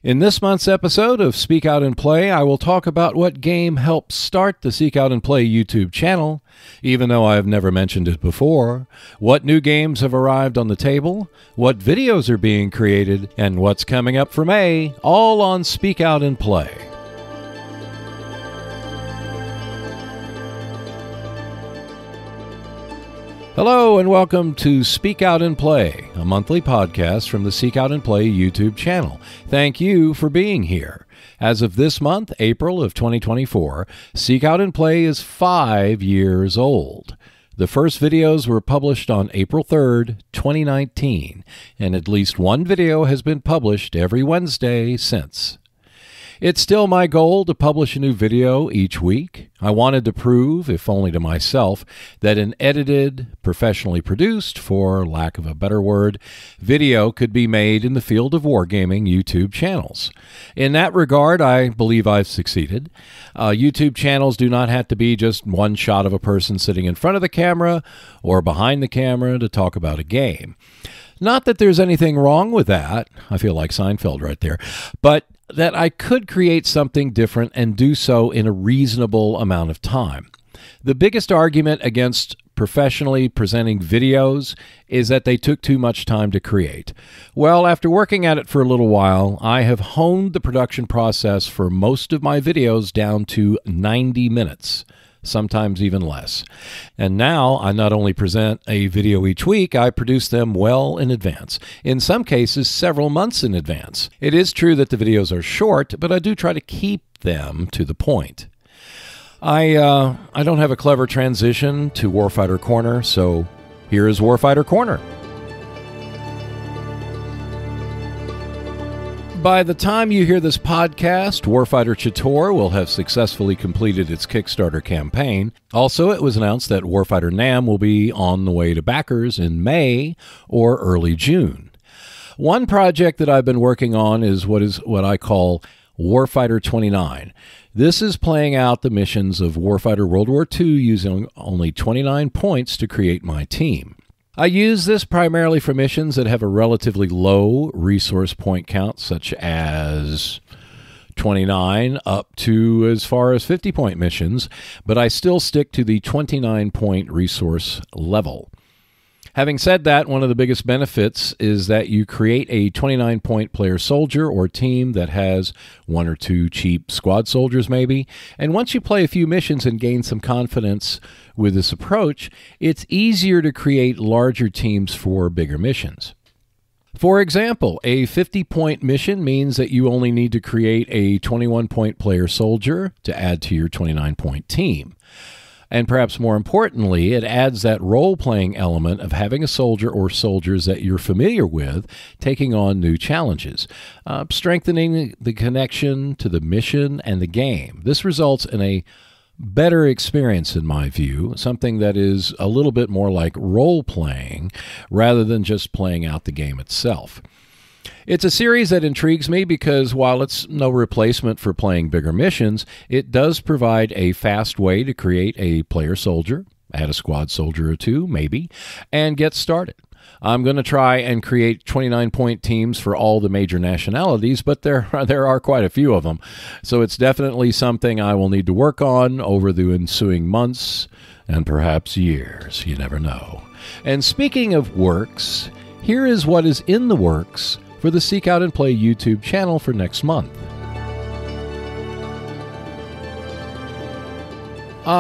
In this month's episode of Speak Out and Play, I will talk about what game helped start the Seek Out and Play YouTube channel, even though I have never mentioned it before, what new games have arrived on the table, what videos are being created, and what's coming up for May, all on Speak Out and Play. Hello and welcome to Speak Out and Play, a monthly podcast from the Seek Out and Play YouTube channel. Thank you for being here. As of this month, April of 2024, Seek Out and Play is 5 years old. The first videos were published on April 3rd, 2019, and at least one video has been published every Wednesday since. It's still my goal to publish a new video each week. I wanted to prove, if only to myself, that an edited, professionally produced, for lack of a better word, video could be made in the field of wargaming YouTube channels. In that regard, I believe I've succeeded. YouTube channels do not have to be just one shot of a person sitting in front of the camera or behind the camera to talk about a game. Not that there's anything wrong with that. I feel like Seinfeld right there. But that I could create something different and do so in a reasonable amount of time. The biggest argument against professionally presenting videos is that they took too much time to create. Well, after working at it for a little while, I have honed the production process for most of my videos down to 90 minutes. Sometimes even less. And now I not only present a video each week, I produce them well in advance. In some cases, several months in advance. It is true that the videos are short, but I do try to keep them to the point. I don't have a clever transition to Warfighter Corner, so here is Warfighter Corner. By the time you hear this podcast, Warfighter Chittor will have successfully completed its Kickstarter campaign. Also, it was announced that Warfighter NAM will be on the way to backers in May or early June. One project that I've been working on is what I call Warfighter 29. This is playing out the missions of Warfighter World War II using only 29 points to create my team. I use this primarily for missions that have a relatively low resource point count, such as 29 up to as far as 50-point missions, but I still stick to the 29-point resource level. Having said that, one of the biggest benefits is that you create a 29-point player soldier or team that has one or two cheap squad soldiers maybe, and once you play a few missions and gain some confidence with this approach, it's easier to create larger teams for bigger missions. For example, a 50-point mission means that you only need to create a 21-point player soldier to add to your 29-point team. And perhaps more importantly, it adds that role-playing element of having a soldier or soldiers that you're familiar with taking on new challenges, strengthening the connection to the mission and the game. This results in a better experience, in my view, something that is a little bit more like role-playing rather than just playing out the game itself. It's a series that intrigues me because while it's no replacement for playing bigger missions, it does provide a fast way to create a player soldier, add a squad soldier or two, maybe, and get started. I'm going to try and create 29-point teams for all the major nationalities, but there are quite a few of them. So it's definitely something I will need to work on over the ensuing months and perhaps years. You never know. And speaking of works, here is what is in the works for the Seek Out and Play YouTube channel for next month.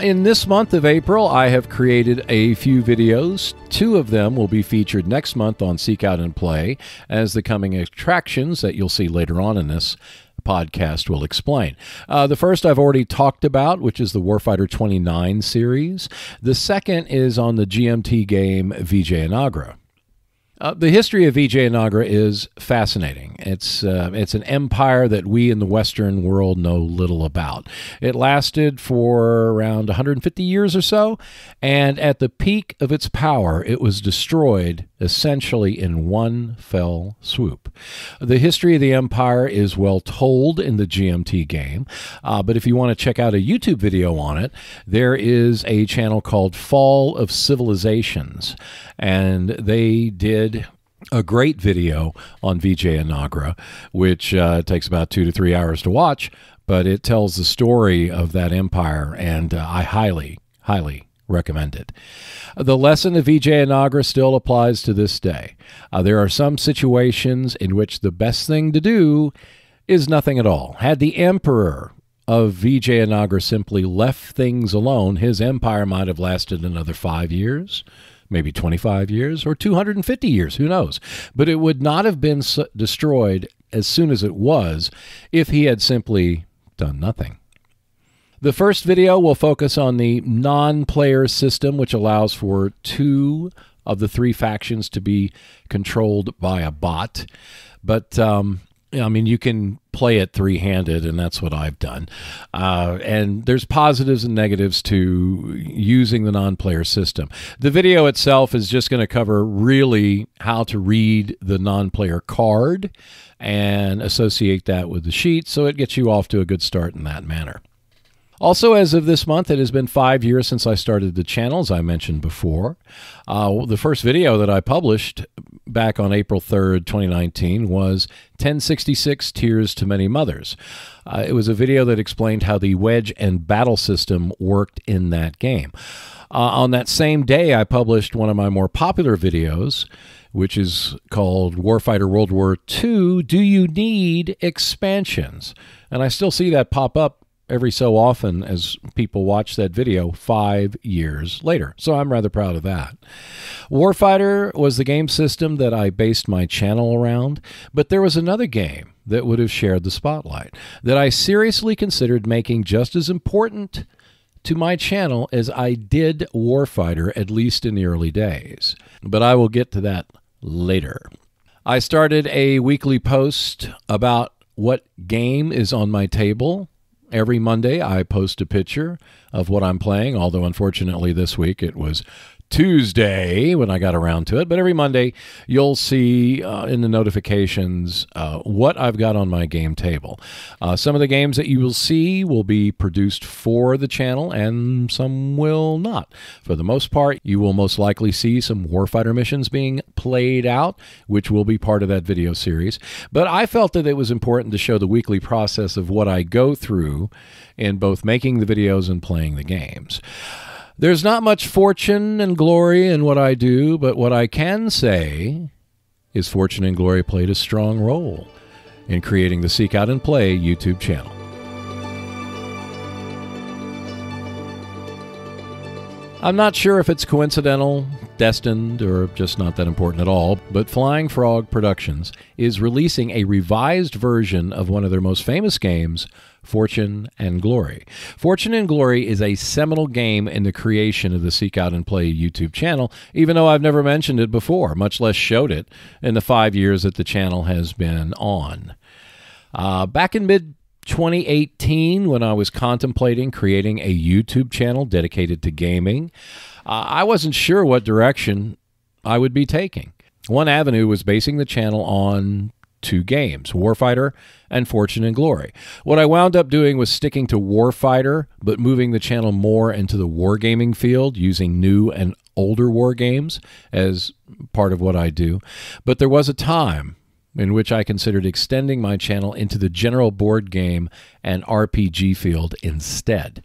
In this month of April, I have created a few videos. 2 of them will be featured next month on Seek Out and Play as the coming attractions that you'll see later on in this podcast will explain. The first I've already talked about, which is the Warfighter 29 series. The second is on the GMT game Vijayanagra. The history of Vijayanagra is fascinating. It's an empire that we in the Western world know little about. It lasted for around 150 years or so, and at the peak of its power, it was destroyed essentially in one fell swoop. The history of the empire is well told in the GMT game, but if you want to check out a YouTube video on it, there is a channel called Fall of Civilizations, and they did a great video on Vijaya Nagra, which takes about 2 to 3 hours to watch, but it tells the story of that empire, and I highly, highly recommend it. The lesson of Vijaya Nagra still applies to this day. There are some situations in which the best thing to do is nothing at all. Had the emperor of Vijaya Nagra simply left things alone, his empire might have lasted another 5 years, maybe 25 years, or 250 years, who knows? But it would not have been destroyed as soon as it was if he had simply done nothing. The first video will focus on the non-player system, which allows for 2 of the 3 factions to be controlled by a bot. But I mean, you can play it three-handed, and that's what I've done. And there's positives and negatives to using the non-player system. The video itself is just going to cover really how to read the non-player card and associate that with the sheet, so it gets you off to a good start in that manner. Also, as of this month, it has been 5 years since I started the channel, as I mentioned before. The first video that I published back on April 3rd, 2019 was 1066 Tears to Many Mothers. It was a video that explained how the wedge and battle system worked in that game. On that same day, I published one of my more popular videos, which is called Warfighter World War II, Do You Need Expansions? And I still see that pop up every so often as people watch that video 5 years later. So I'm rather proud of that. Warfighter was the game system that I based my channel around, but there was another game that would have shared the spotlight that I seriously considered making just as important to my channel as I did Warfighter, at least in the early days. But I will get to that later. I started a weekly post about what game is on my table. Every Monday, I post a picture of what I'm playing, although unfortunately this week it was Tuesday when I got around to it. But every Monday, you'll see in the notifications what I've got on my game table. Some of the games that you will see will be produced for the channel, and some will not. For the most part, you will most likely see some Warfighter missions being played out, which will be part of that video series. But I felt that it was important to show the weekly process of what I go through in both making the videos and playing the games. There's not much fortune and glory in what I do, but what I can say is fortune and glory played a strong role in creating the Seek Out and Play YouTube channel. I'm not sure if it's coincidental, destined, or just not that important at all, but Flying Frog Productions is releasing a revised version of one of their most famous games, Fortune and Glory. Fortune and Glory is a seminal game in the creation of the Seek Out and Play YouTube channel, even though I've never mentioned it before, much less showed it in the 5 years that the channel has been on. Back in mid-2018, when I was contemplating creating a YouTube channel dedicated to gaming, I wasn't sure what direction I would be taking. One avenue was basing the channel on 2 games, Warfighter and Fortune and Glory. What I wound up doing was sticking to Warfighter, but moving the channel more into the wargaming field, using new and older war games as part of what I do. But there was a time in which I considered extending my channel into the general board game and RPG field instead.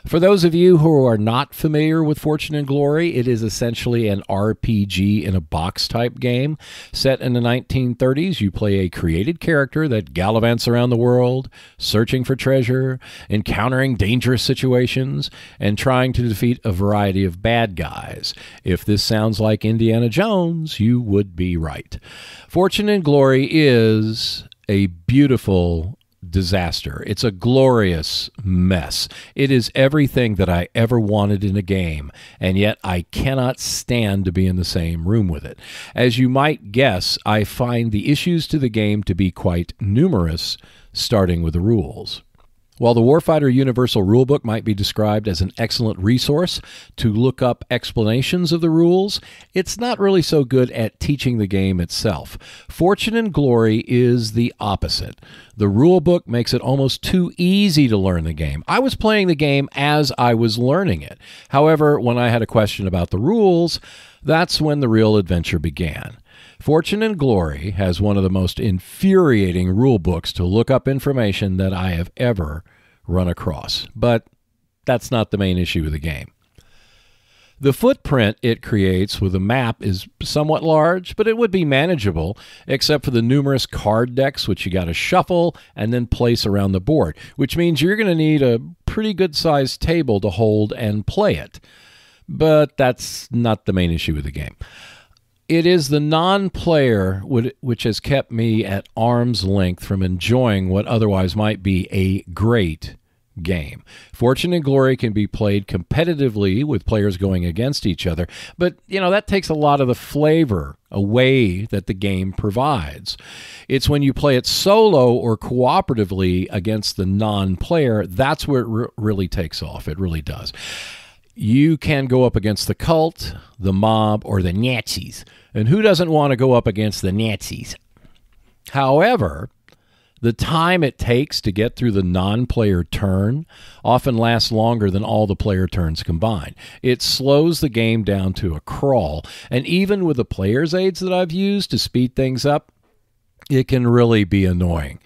For those of you who are not familiar with Fortune and Glory, it is essentially an RPG in a box type game. Set in the 1930s, you play a created character that gallivants around the world, searching for treasure, encountering dangerous situations, and trying to defeat a variety of bad guys. If this sounds like Indiana Jones, you would be right. Fortune and Glory is a beautiful disaster. It's a glorious mess. It is everything that I ever wanted in a game, and yet I cannot stand to be in the same room with it. As you might guess, I find the issues to the game to be quite numerous, starting with the rules. While the Warfighter Universal Rulebook might be described as an excellent resource to look up explanations of the rules, it's not really so good at teaching the game itself. Fortune and Glory is the opposite. The rulebook makes it almost too easy to learn the game. I was playing the game as I was learning it. However, when I had a question about the rules, that's when the real adventure began. Fortune and Glory has one of the most infuriating rule books to look up information that I have ever run across. But that's not the main issue of the game. The footprint it creates with a map is somewhat large, but it would be manageable, except for the numerous card decks, which you got to shuffle and then place around the board, which means you're going to need a pretty good-sized table to hold and play it. But that's not the main issue of the game. It is the non-player which has kept me at arm's length from enjoying what otherwise might be a great game. Fortune and Glory can be played competitively with players going against each other, but that takes a lot of the flavor away that the game provides. It's when you play it solo or cooperatively against the non-player, that's where it really takes off. It really does. You can go up against the cult, the mob, or the Nazis. And who doesn't want to go up against the Nazis? However, the time it takes to get through the non-player turn often lasts longer than all the player turns combined. It slows the game down to a crawl, and even with the player's aids that I've used to speed things up, it can really be annoying.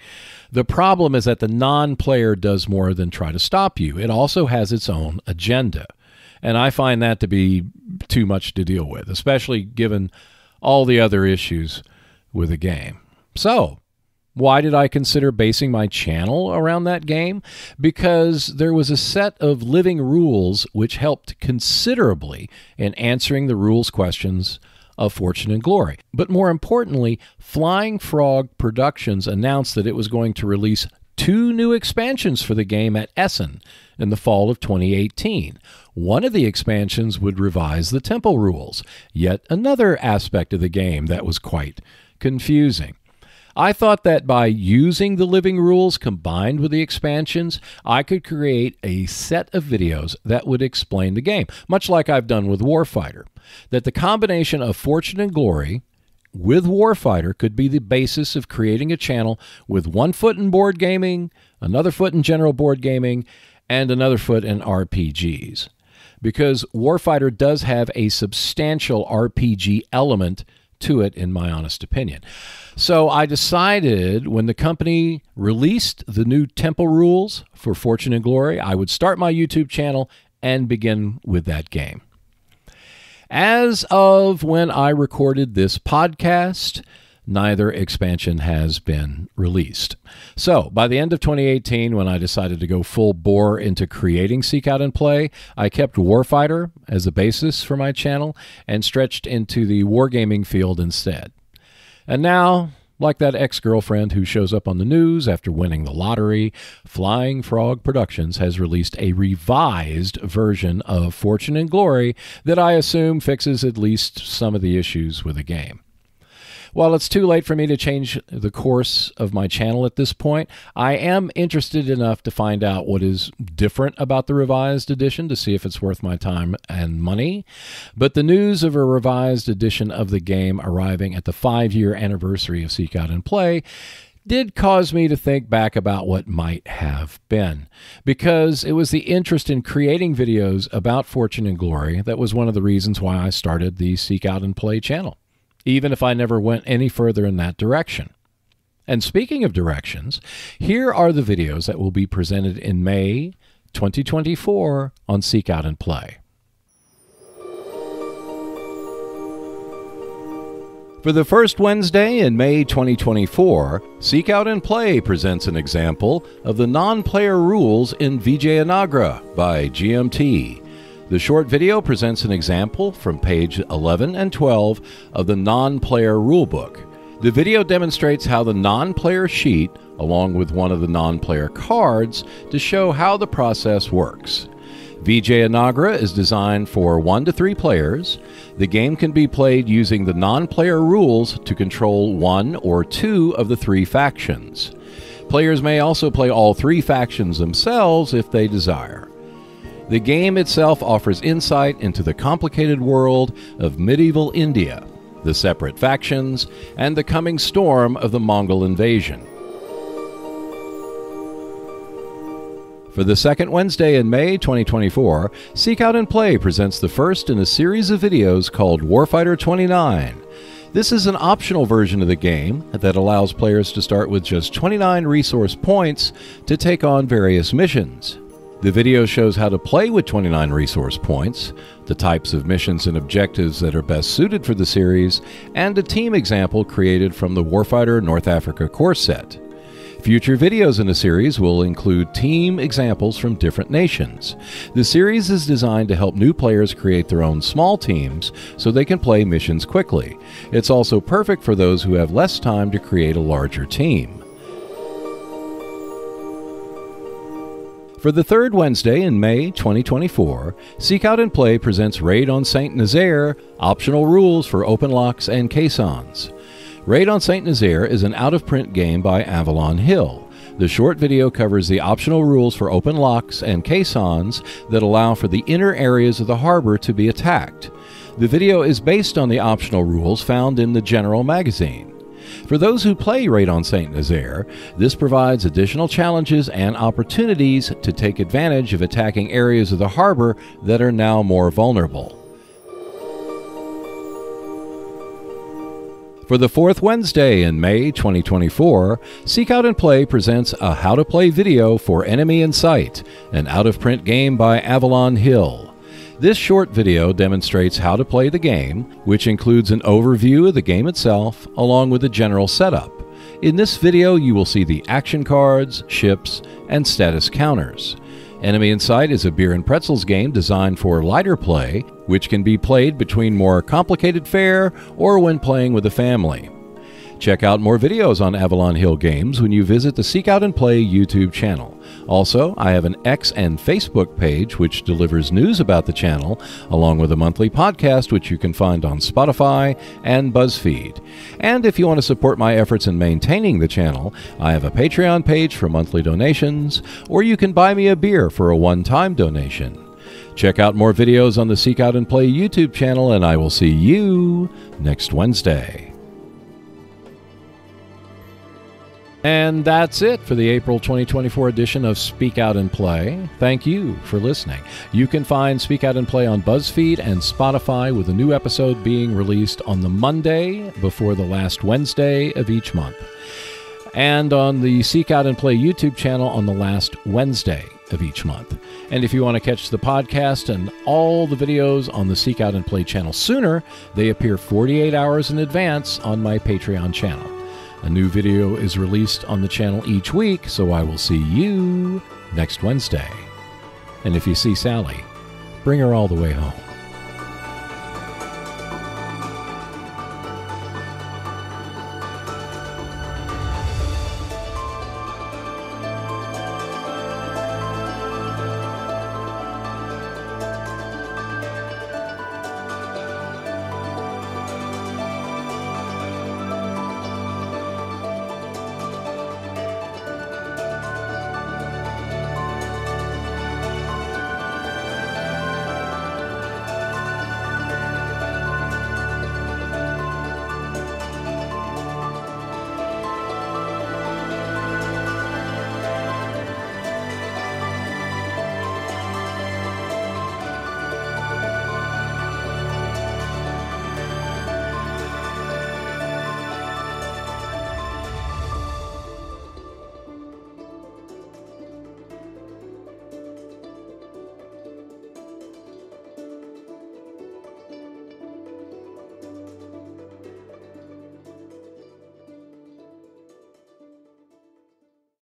The problem is that the non-player does more than try to stop you. It also has its own agenda, and I find that to be too much to deal with, especially given all the other issues with the game. So, why did I consider basing my channel around that game? Because there was a set of living rules which helped considerably in answering the rules questions of Fortune and Glory. But more importantly, Flying Frog Productions announced that it was going to release 2 new expansions for the game at Essen in the fall of 2018. One of the expansions would revise the temple rules, yet another aspect of the game that was quite confusing. I thought that by using the living rules combined with the expansions, I could create a set of videos that would explain the game, much like I've done with Warfighter. That the combination of Fortune and Glory with Warfighter could be the basis of creating a channel with one foot in board gaming, another foot in general board gaming, and another foot in RPGs. Because Warfighter does have a substantial RPG element to it, in my honest opinion. So I decided when the company released the new temple rules for Fortune and Glory, I would start my YouTube channel and begin with that game. As of when I recorded this podcast, neither expansion has been released. So, by the end of 2018, when I decided to go full bore into creating Seek Out and Play, I kept Warfighter as a basis for my channel and stretched into the wargaming field instead. And now, like that ex-girlfriend who shows up on the news after winning the lottery, Flying Frog Productions has released a revised version of Fortune and Glory that I assume fixes at least some of the issues with the game. While it's too late for me to change the course of my channel at this point, I am interested enough to find out what is different about the revised edition to see if it's worth my time and money. But the news of a revised edition of the game arriving at the 5-year anniversary of Seek Out and Play did cause me to think back about what might have been, because it was the interest in creating videos about Fortune and Glory that was one of the reasons why I started the Seek Out and Play channel, even if I never went any further in that direction. And speaking of directions, here are the videos that will be presented in May 2024 on Seek Out and Play. For the first Wednesday in May 2024, Seek Out and Play presents an example of the non-player rules in Vijayanagra by GMT. The short video presents an example from page 11 and 12 of the non-player rulebook. The video demonstrates how the non-player sheet, along with one of the non-player cards, to show how the process works. Vijayanagra is designed for 1 to 3 players. The game can be played using the non-player rules to control 1 or 2 of the 3 factions. Players may also play all 3 factions themselves if they desire. The game itself offers insight into the complicated world of medieval India, the separate factions, and the coming storm of the Mongol invasion. For the second Wednesday in May 2024, Seek Out and Play presents the first in a series of videos called Warfighter 29. This is an optional version of the game that allows players to start with just 29 resource points to take on various missions. The video shows how to play with 29 resource points, the types of missions and objectives that are best suited for the series, and a team example created from the Warfighter North Africa core set. Future videos in the series will include team examples from different nations. The series is designed to help new players create their own small teams so they can play missions quickly. It's also perfect for those who have less time to create a larger team. For the third Wednesday in May 2024, Seek Out and Play presents Raid on Saint Nazaire, optional rules for open locks and caissons. Raid on Saint Nazaire is an out-of-print game by Avalon Hill. The short video covers the optional rules for open locks and caissons that allow for the inner areas of the harbor to be attacked. The video is based on the optional rules found in the General magazine. For those who play Raid on Saint Nazaire, this provides additional challenges and opportunities to take advantage of attacking areas of the harbor that are now more vulnerable. For the fourth Wednesday in May 2024, Seek Out and Play presents a How to Play video for Enemy in Sight, an out-of-print game by Avalon Hill. This short video demonstrates how to play the game, which includes an overview of the game itself, along with a general setup. In this video, you will see the action cards, ships, and status counters. Enemy in Sight is a beer and pretzels game designed for lighter play, which can be played between more complicated fare or when playing with a family. Check out more videos on Avalon Hill games when you visit the Seek Out and Play YouTube channel. Also, I have an X and Facebook page which delivers news about the channel, along with a monthly podcast which you can find on Spotify and BuzzFeed. And if you want to support my efforts in maintaining the channel, I have a Patreon page for monthly donations, or you can buy me a beer for a one-time donation. Check out more videos on the Seek Out and Play YouTube channel, and I will see you next Wednesday. And that's it for the April 2024 edition of Speak Out and Play. Thank you for listening. You can find Speak Out and Play on BuzzFeed and Spotify, with a new episode being released on the Monday before the last Wednesday of each month, and on the Seek Out and Play YouTube channel on the last Wednesday of each month. And if you want to catch the podcast and all the videos on the Seek Out and Play channel sooner, they appear 48 hours in advance on my Patreon channel. A new video is released on the channel each week, so I will see you next Wednesday. And if you see Sally, bring her all the way home.